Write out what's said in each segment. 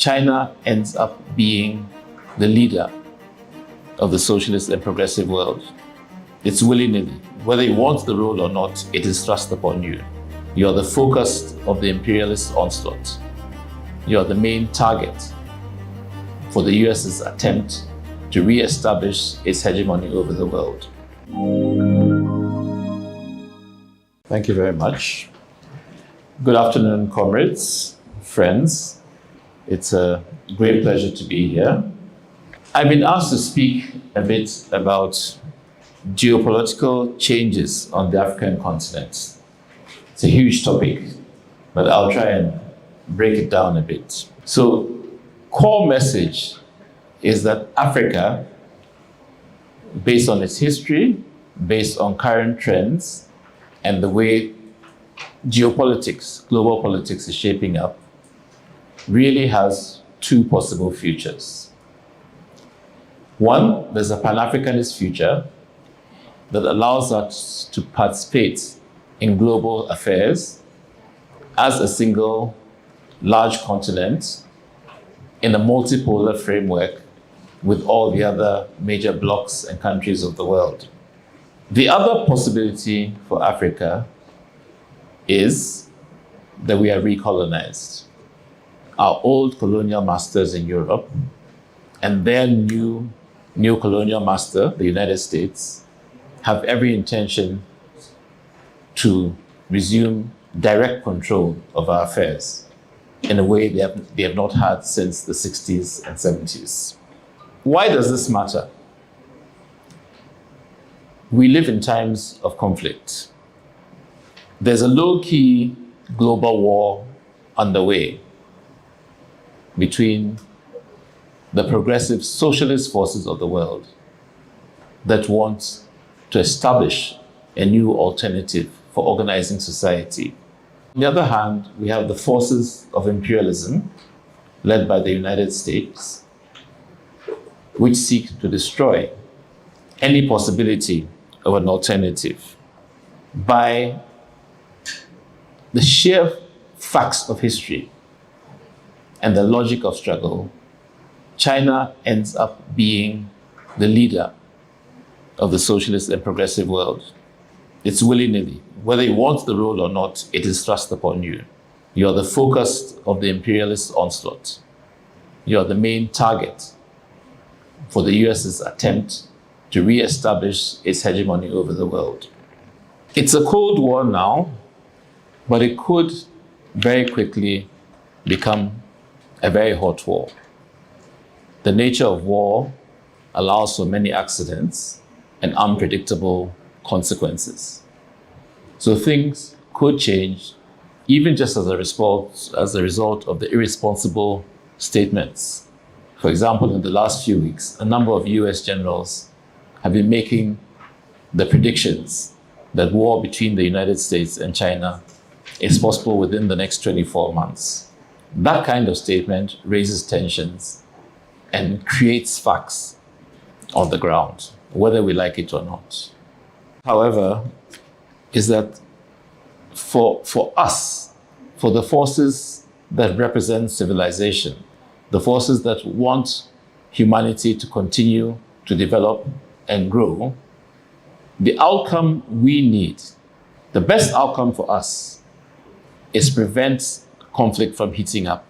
China ends up being the leader of the socialist and progressive world. It's willy-nilly. Whether you want the role or not, it is thrust upon you. You are the focus of the imperialist onslaught. You are the main target for the US's attempt to re-establish its hegemony over the world. Thank you very much. Good afternoon, comrades, friends. It's a great pleasure to be here. I've been asked to speak a bit about geopolitical changes on the African continent. It's a huge topic, but I'll try and break it down a bit. So, core message is that Africa, based on its history, based on current trends, and the way geopolitics, global politics is shaping up, really has two possible futures. One, there's a Pan-Africanist future that allows us to participate in global affairs as a single large continent in a multipolar framework with all the other major blocs and countries of the world. The other possibility for Africa is that we are recolonized. Our old colonial masters in Europe and their new colonial master, the United States, have every intention to resume direct control of our affairs in a way they have not had since the 60s and 70s. Why does this matter? We live in times of conflict. There's a low-key global war underway between the progressive socialist forces of the world that want to establish a new alternative for organizing society. On the other hand, we have the forces of imperialism led by the United States, which seek to destroy any possibility of an alternative. By the sheer facts of history and the logic of struggle, China ends up being the leader of the socialist and progressive world. It's willy-nilly. Whether you want the role or not, it is thrust upon you. You are the focus of the imperialist onslaught. You are the main target for the US's attempt to re-establish its hegemony over the world. It's a Cold War now, but it could very quickly become a very hot war. The nature of war allows for many accidents and unpredictable consequences. So things could change, even just as a result of the irresponsible statements. For example, in the last few weeks, a number of US generals have been making the predictions that war between the United States and China is possible within the next 24 months. That kind of statement raises tensions and creates facts on the ground, whether we like it or not. However, is that for us, for the forces that represent civilization, the forces that want humanity to continue to develop and grow, the outcome we need, the best outcome for us, is prevent conflict from heating up.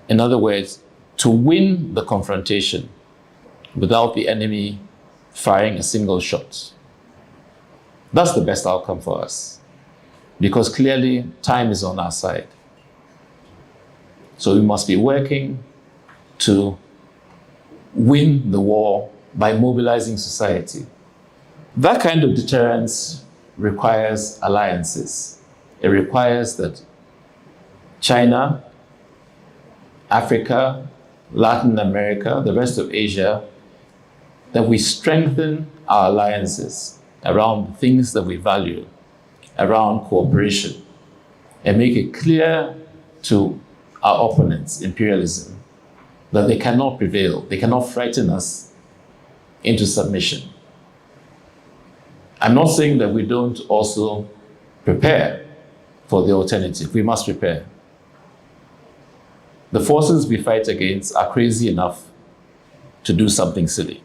In other words, to win the confrontation without the enemy firing a single shot. That's the best outcome for us, because clearly time is on our side. So we must be working to win the war by mobilizing society. That kind of deterrence requires alliances. It requires that China, Africa, Latin America, the rest of Asia, that we strengthen our alliances around things that we value, around cooperation, and make it clear to our opponents, imperialism, that they cannot prevail, they cannot frighten us into submission. I'm not saying that we don't also prepare for the alternative. We must prepare. The forces we fight against are crazy enough to do something silly.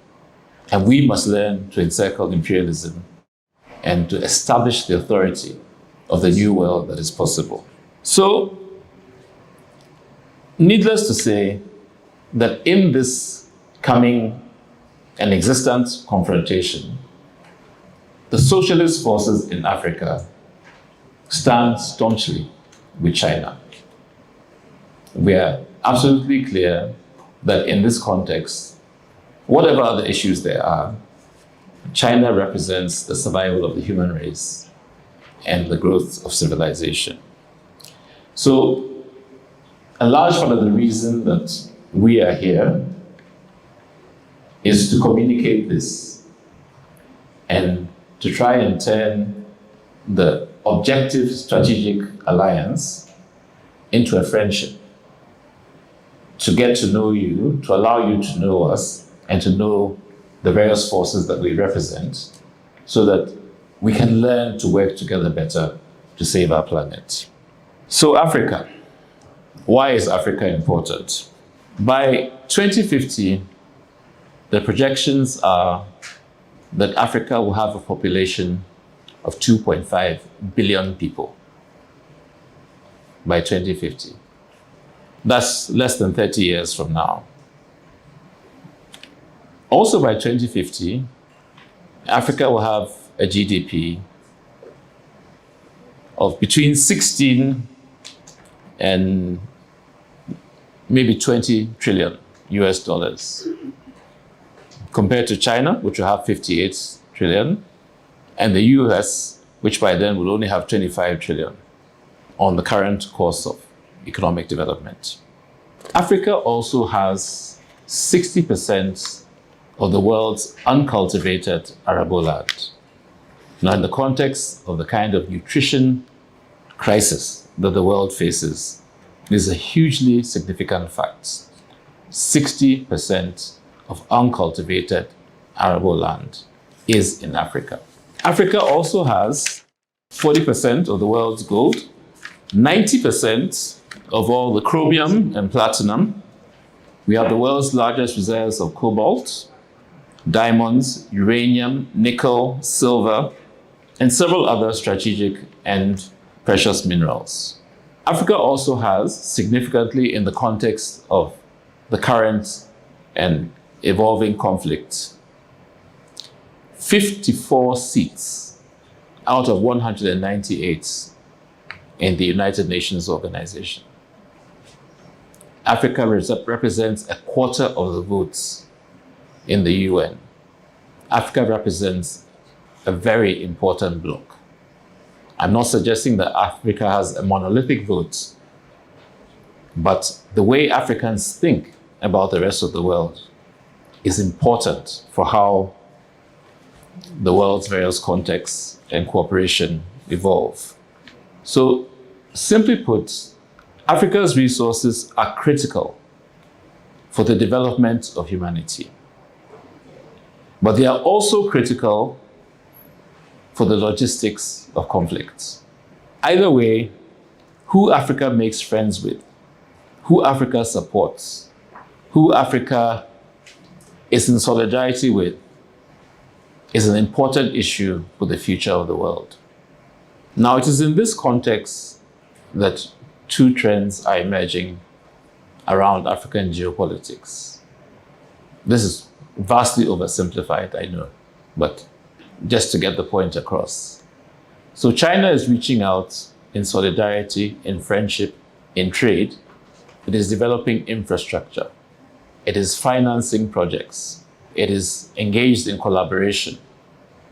And we must learn to encircle imperialism and to establish the authority of the new world that is possible. So, needless to say that in this coming and existent confrontation, the socialist forces in Africa stand staunchly with China. We are absolutely clear that in this context, whatever other issues there are, China represents the survival of the human race and the growth of civilization. So, a large part of the reason that we are here is to communicate this and to try and turn the objective strategic alliance into a friendship, to get to know you, to allow you to know us, and to know the various forces that we represent, so that we can learn to work together better to save our planet. So Africa. Why is Africa important? By 2050, the projections are that Africa will have a population of 2.5 billion people by 2050. That's less than 30 years from now. Also by 2050, Africa will have a GDP of between 16 and maybe 20 trillion US dollars, compared to China, which will have 58 trillion, and the US, which by then will only have 25 trillion on the current course of economic development. Africa also has 60% of the world's uncultivated arable land. Now, in the context of the kind of nutrition crisis that the world faces, is a hugely significant fact. 60% of uncultivated arable land is in Africa. Africa also has 40% of the world's gold, 90% of all the chromium and platinum. We have the world's largest reserves of cobalt, diamonds, uranium, nickel, silver, and several other strategic and precious minerals. Africa also has, significantly in the context of the current and evolving conflict, 54 seats out of 198 in the United Nations Organization. Africa represents a quarter of the votes in the UN. Africa represents a very important bloc. I'm not suggesting that Africa has a monolithic vote, but the way Africans think about the rest of the world is important for how the world's various contexts and cooperation evolve. So, simply put, Africa's resources are critical for the development of humanity. But they are also critical for the logistics of conflicts. Either way, who Africa makes friends with, who Africa supports, who Africa is in solidarity with, is an important issue for the future of the world. Now, it is in this context that two trends are emerging around African geopolitics. This is vastly oversimplified, I know, but just to get the point across. So China is reaching out in solidarity, in friendship, in trade. It is developing infrastructure. It is financing projects. It is engaged in collaboration.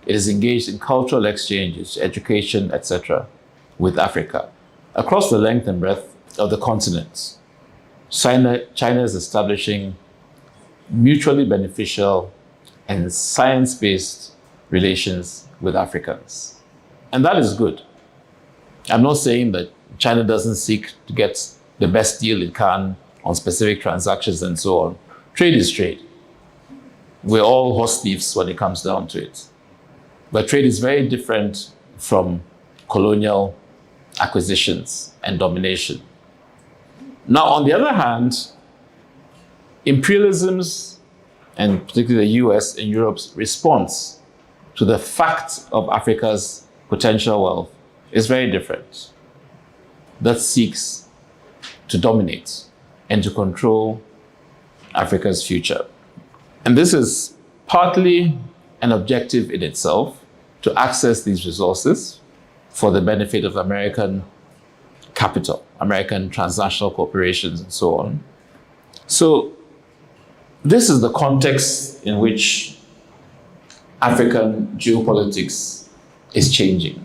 It is engaged in cultural exchanges, education, etc. with Africa. Across the length and breadth of the continent, China is establishing mutually beneficial and science-based relations with Africans. And that is good. I'm not saying that China doesn't seek to get the best deal it can on specific transactions and so on. Trade is trade. We're all horse thieves when it comes down to it. But trade is very different from colonial acquisitions and domination. Now, on the other hand, imperialism's, and particularly the US and Europe's response to the fact of Africa's potential wealth is very different. That seeks to dominate and to control Africa's future. And this is partly an objective in itself, to access these resources for the benefit of American capital, American transnational corporations, and so on. So this is the context in which African geopolitics is changing.